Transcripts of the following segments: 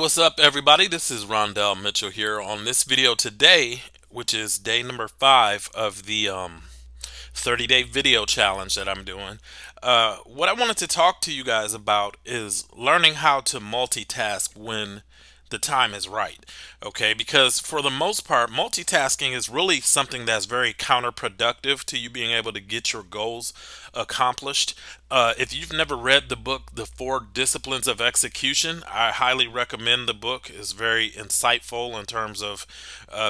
What's up, everybody? This is Rondell Mitchell here on this video today, which is day number 5 of the 30-day video challenge that I'm doing. What I wanted to talk to you guys about is learning how to multitask when the time is right. Okay, because for the most part, multitasking is really something that's very counterproductive to you being able to get your goals accomplished. If you've never read the book The Four Disciplines of Execution, I highly recommend the book. It's very insightful in terms of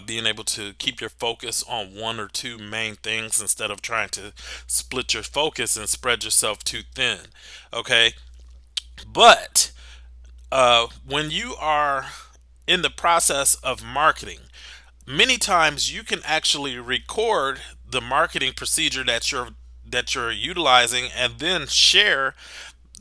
being able to keep your focus on one or two main things instead of trying to split your focus and spread yourself too thin. Okay, but when you are in the process of marketing, many times you can actually record the marketing procedure that you're utilizing and then share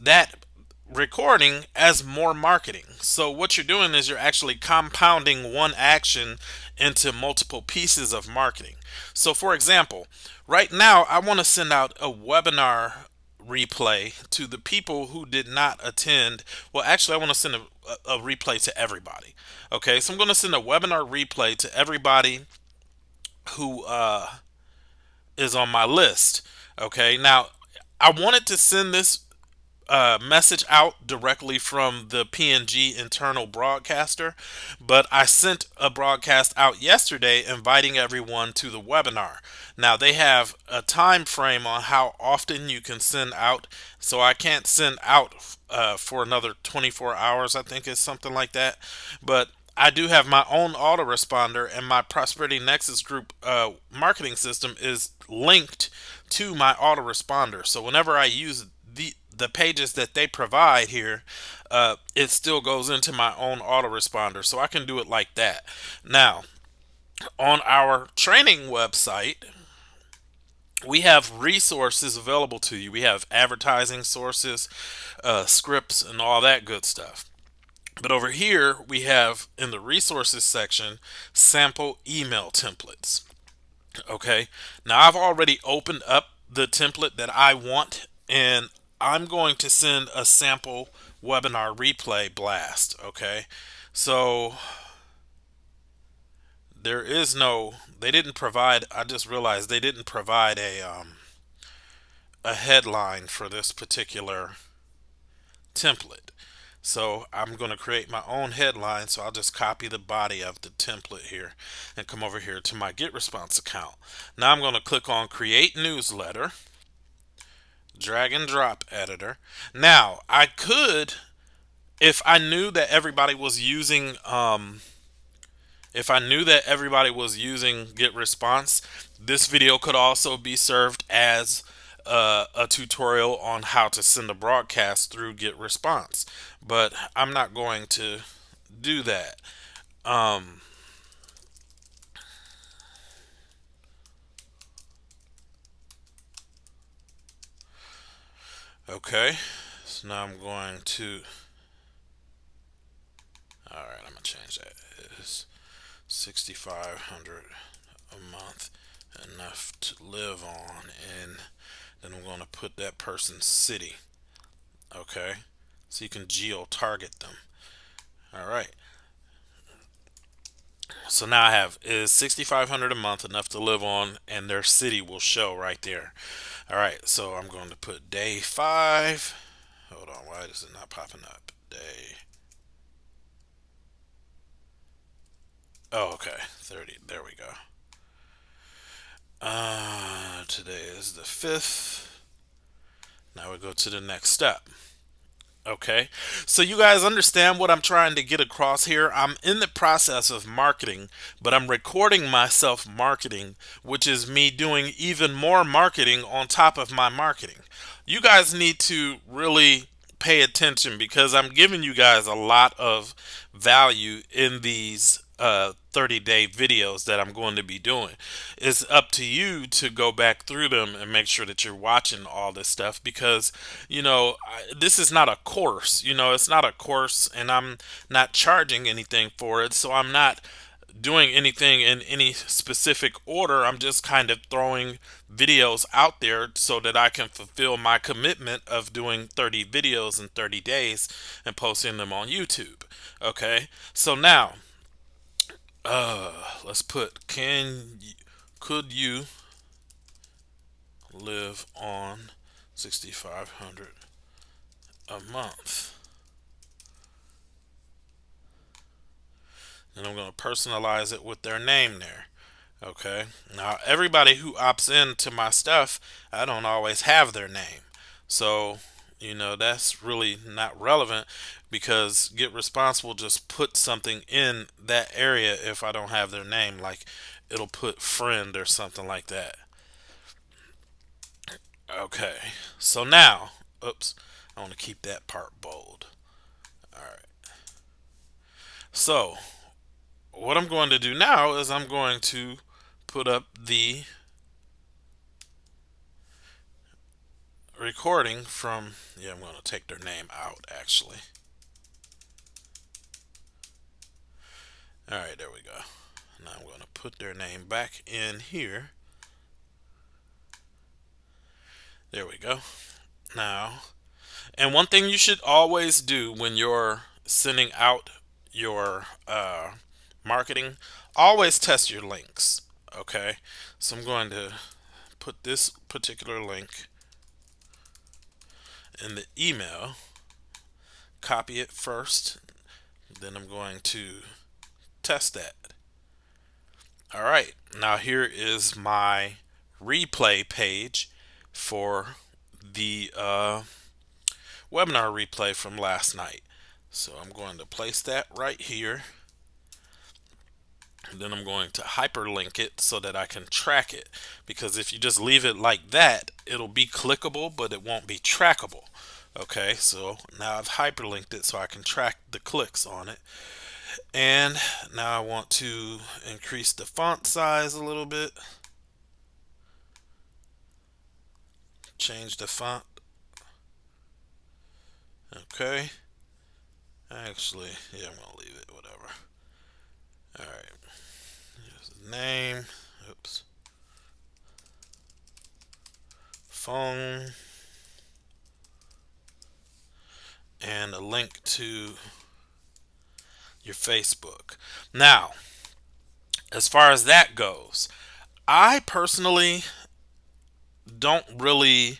that recording as more marketing. So what you're doing is you're actually compounding one action into multiple pieces of marketing. So for example, right now I want to send out a webinar replay to the people who did not attend. Well, actually I want to send a replay to everybody. Okay, so I'm going to send a webinar replay to everybody who is on my list. Okay, now I wanted to send this message out directly from the PNG internal broadcaster, but I sent a broadcast out yesterday inviting everyone to the webinar. Now they have a time frame on how often you can send out, so I can't send out for another 24 hours, I think it's something like that. But I do have my own autoresponder, and my Prosperity Nexus Group marketing system is linked to my autoresponder. So whenever I use the pages that they provide here, it still goes into my own autoresponder, so I can do it like that. Now, on our training website, we have resources available to you. We have advertising sources, scripts, and all that good stuff. But over here, we have in the resources section sample email templates. Okay, now I've already opened up the template that I want, and I'm going to send a sample webinar replay blast. Okay, so there is no, they didn't provide, I just realized they didn't provide a headline for this particular template. So I'm going to create my own headline. So I'll just copy the body of the template here and come over here to my Get Response account. Now I'm going to click on Create Newsletter, drag and drop editor. Now I could, if I knew that everybody was using Get Response, this video could also be served as a tutorial on how to send a broadcast through Get Response, but I'm not going to do that. Okay, so now I'm going to, alright, I'm going to change that. It's 6,500 a month, enough to live on, and then I'm going to put that person's city. Okay, so you can geo-target them. All right, so now I have, is 6,500 a month enough to live on, and their city will show right there. All right, so I'm going to put day 5. Hold on, why is it not popping up? Day, oh, okay, 30, there we go. Today is the 5th. Now we go to the next step. Okay, so you guys understand what I'm trying to get across here. I'm in the process of marketing, but I'm recording myself marketing, which is me doing even more marketing on top of my marketing. You guys need to really pay attention because I'm giving you guys a lot of value in these 30-day videos that I'm going to be doing. It's up to you to go back through them and make sure that you're watching all this stuff because, this is not a course. It's not a course, and I'm not charging anything for it, so I'm not doing anything in any specific order. I'm just kind of throwing videos out there so that I can fulfill my commitment of doing 30 videos in 30 days and posting them on YouTube. Okay, so now let's put could you live on 6,500 a month? And I'm going to personalize it with their name there. Okay. Now, everybody who opts into my stuff, I don't always have their name. So, that's really not relevant because Get Responsible just put something in that area if I don't have their name. Like it'll put friend or something like that. Okay. So now, oops, I want to keep that part bold. All right. So, what I'm going to do now is I'm going to put up the recording from, I'm going to take their name out actually. All right, there we go. Now I'm going to put their name back in here. There we go. Now, and one thing you should always do when you're sending out your marketing, always test your links. Okay, so I'm going to put this particular link in the email, copy it first, then I'm going to test that. All right, now here is my replay page for the webinar replay from last night. So I'm going to place that right here. And then I'm going to hyperlink it so that I can track it. Because if you just leave it like that, it'll be clickable, but it won't be trackable. Okay, so now I've hyperlinked it so I can track the clicks on it. And now I want to increase the font size a little bit. Change the font. Okay. Actually, yeah, I'm going to leave it, whatever. Alright. Here's the name. Oops. Phone. And a link to your Facebook. Now, as far as that goes, I personally don't really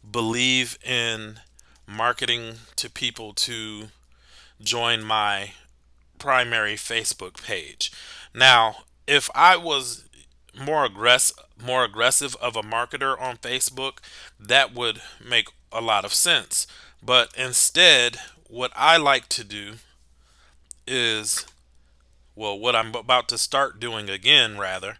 believe in marketing to people to join my primary Facebook page. Now, if I was more aggressive of a marketer on Facebook, that would make a lot of sense. But instead, what I like to do is, well, what I'm about to start doing again, rather,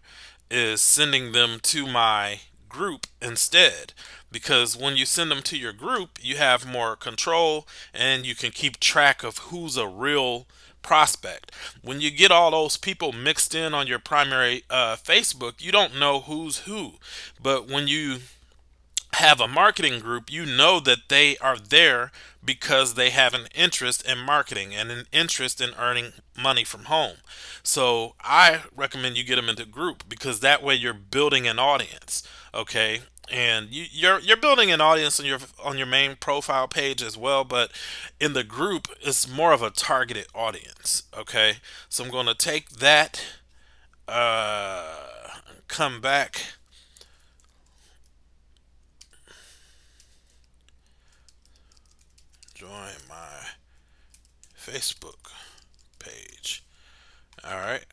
is sending them to my group instead. Because when you send them to your group, you have more control and you can keep track of who's a real prospect. When you get all those people mixed in on your primary Facebook, you don't know who's who. But when you have a marketing group, you know that they are there because they have an interest in marketing and an interest in earning money from home. So I recommend you get them into group because that way you're building an audience. Okay, and you're building an audience on your main profile page as well, but in the group it's more of a targeted audience. Okay, so I'm going to take that, come back. Join my Facebook page. All right.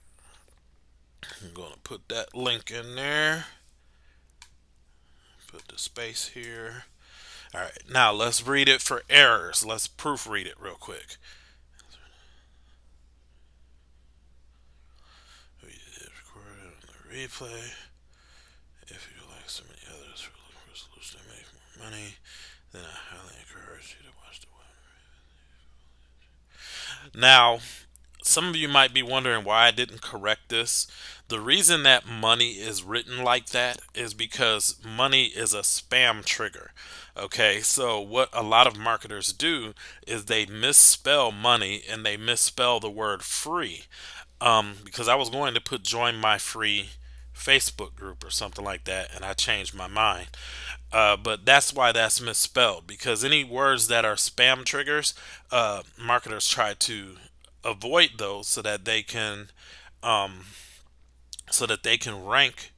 I'm going to put that link in there. Put the space here. All right. Now let's read it for errors. Let's proofread it real quick. We did record it on the replay. If you like so many others who are looking for a solution to make more money, then I highly encourage you to watch the webinar. Now, some of you might be wondering why I didn't correct this. The reason that money is written like that is because money is a spam trigger. Okay, so what a lot of marketers do is they misspell money and they misspell the word free. because I was going to put join my free Facebook group or something like that, and I changed my mind. But that's why that's misspelled, because any words that are spam triggers, marketers try to avoid those so that they can rank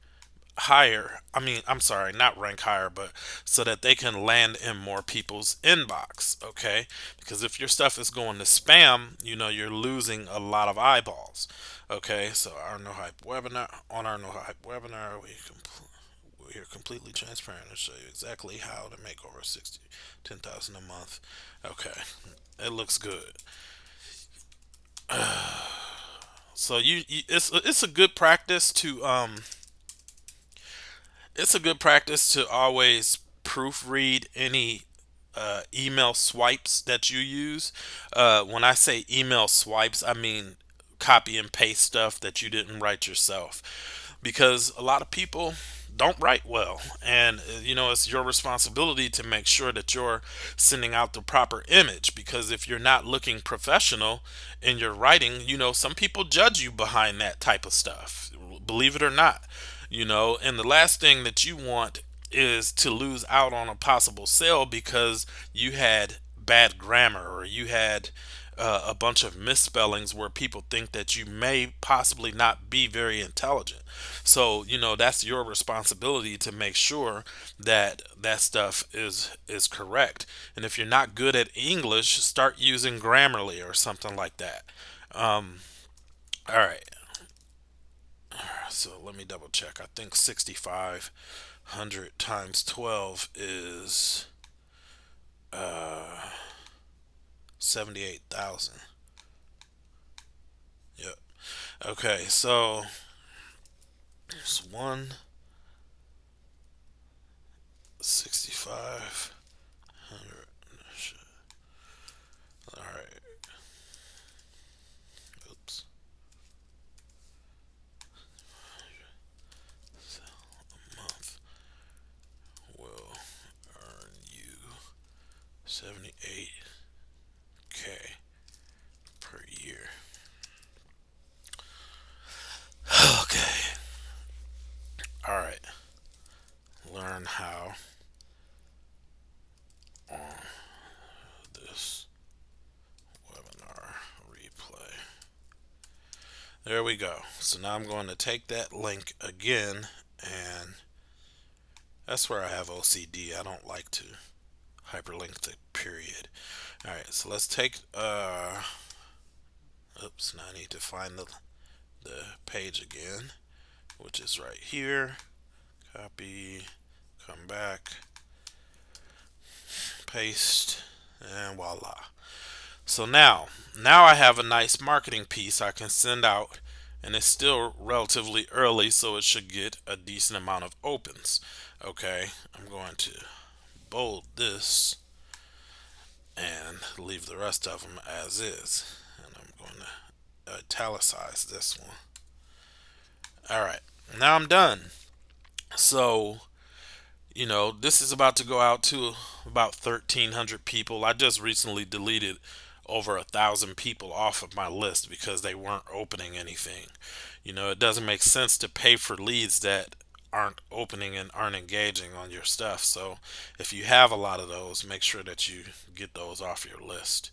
higher. I mean, I'm sorry, not rank higher, but so that they can land in more people's inbox. Okay, because if your stuff is going to spam, you're losing a lot of eyeballs. Okay, so our no hype webinar on our no hype webinar, we're here completely transparent to show you exactly how to make over 10,000 a month. Okay, it looks good. So it's a good practice to always proofread any email swipes that you use. When I say email swipes, I mean copy and paste stuff that you didn't write yourself, because a lot of people don't write well, and it's your responsibility to make sure that you're sending out the proper image, because if you're not looking professional in your writing, some people judge you behind that type of stuff, believe it or not. And the last thing that you want is to lose out on a possible sale because you had bad grammar, or you had a bunch of misspellings where people think that you may possibly not be very intelligent. So that's your responsibility to make sure that that stuff is correct. And if you're not good at English, start using Grammarly or something like that. All right, so let me double check. I think 6,500 times 12 is 78,000. Yep. Okay, so it's 16500. All right. Oops. A month will earn you 78K per year. Okay. All right. Learn how on this webinar replay. There we go. So now I'm going to take that link again, and that's where I have OCD. I don't like to hyperlink the period. All right, so let's take oops, now I need to find the page again, which is right here. Copy, come back, paste, and voila. So now I have a nice marketing piece I can send out, and it's still relatively early, so it should get a decent amount of opens. Okay, I'm going to bold this and leave the rest of them as is, and I'm going to italicize this one. All right, now I'm done. So this is about to go out to about 1,300 people. I just recently deleted over 1,000 people off of my list because they weren't opening anything. It doesn't make sense to pay for leads that aren't opening and aren't engaging on your stuff. So if you have a lot of those, make sure that you get those off your list.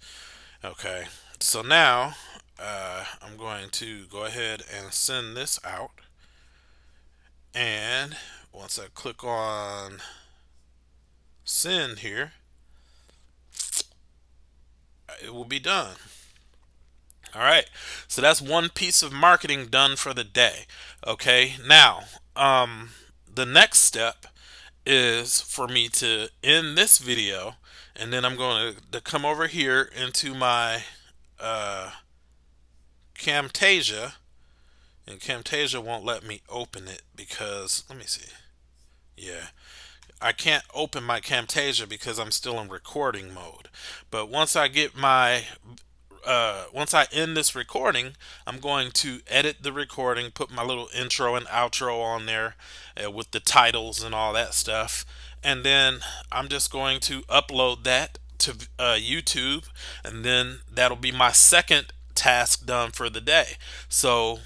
Okay, so now I'm going to go ahead and send this out. And once I click on send here, it will be done. All right, so that's one piece of marketing done for the day. Okay, now the next step is for me to end this video, and then I'm going to come over here into my Camtasia, and Camtasia won't let me open it because, let me see, yeah, I can't open my Camtasia because I'm still in recording mode. But once I get once I end this recording, I'm going to edit the recording, put my little intro and outro on there with the titles and all that stuff, and then I'm just going to upload that to YouTube, and then that'll be my second task done for the day. So,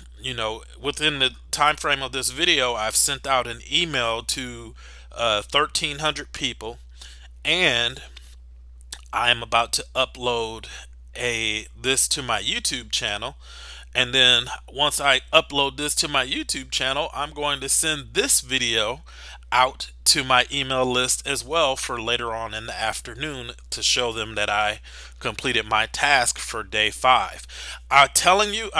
within the time frame of this video, I've sent out an email to 1,300 people, and I am about to upload a this to my YouTube channel. And then once I upload this to my YouTube channel, I'm going to send this video out to my email list as well for later on in the afternoon to show them that I completed my task for day 5. I'm telling you,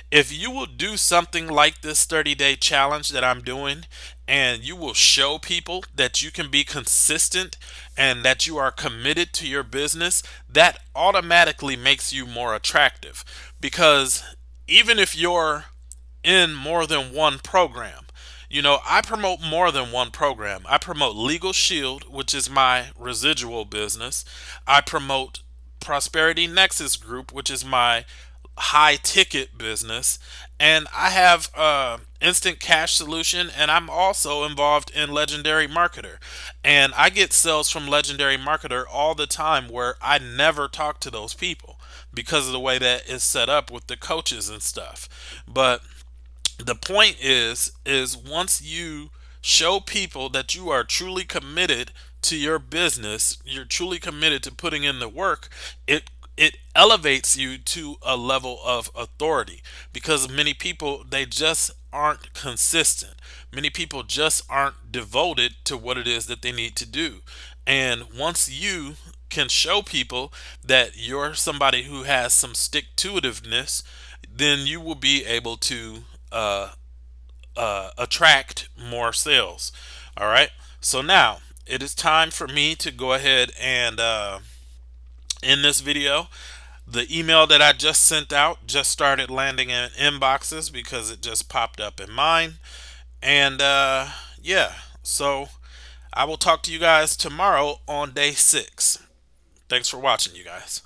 if you will do something like this 30-day challenge that I'm doing, and you will show people that you can be consistent and that you are committed to your business, that automatically makes you more attractive. Because even if you're in more than one program, I promote more than one program. I promote Legal Shield, which is my residual business. I promote Prosperity Nexus Group, which is my high ticket business. And I have Instant Cash Solution, and I'm also involved in Legendary Marketer. And I get sales from Legendary Marketer all the time where I never talk to those people because of the way that it's set up with the coaches and stuff. But the point is once you show people that you are truly committed to your business, you're truly committed to putting in the work, it elevates you to a level of authority, because many people, they just aren't consistent. Many people just aren't devoted to what it is that they need to do. And once you can show people that you're somebody who has some stick to itiveness, then you will be able to attract more sales. All right. So now it is time for me to go ahead and end this video. The email that I just sent out just started landing in inboxes because it just popped up in mine. And yeah, so I will talk to you guys tomorrow on day 6. Thanks for watching, you guys.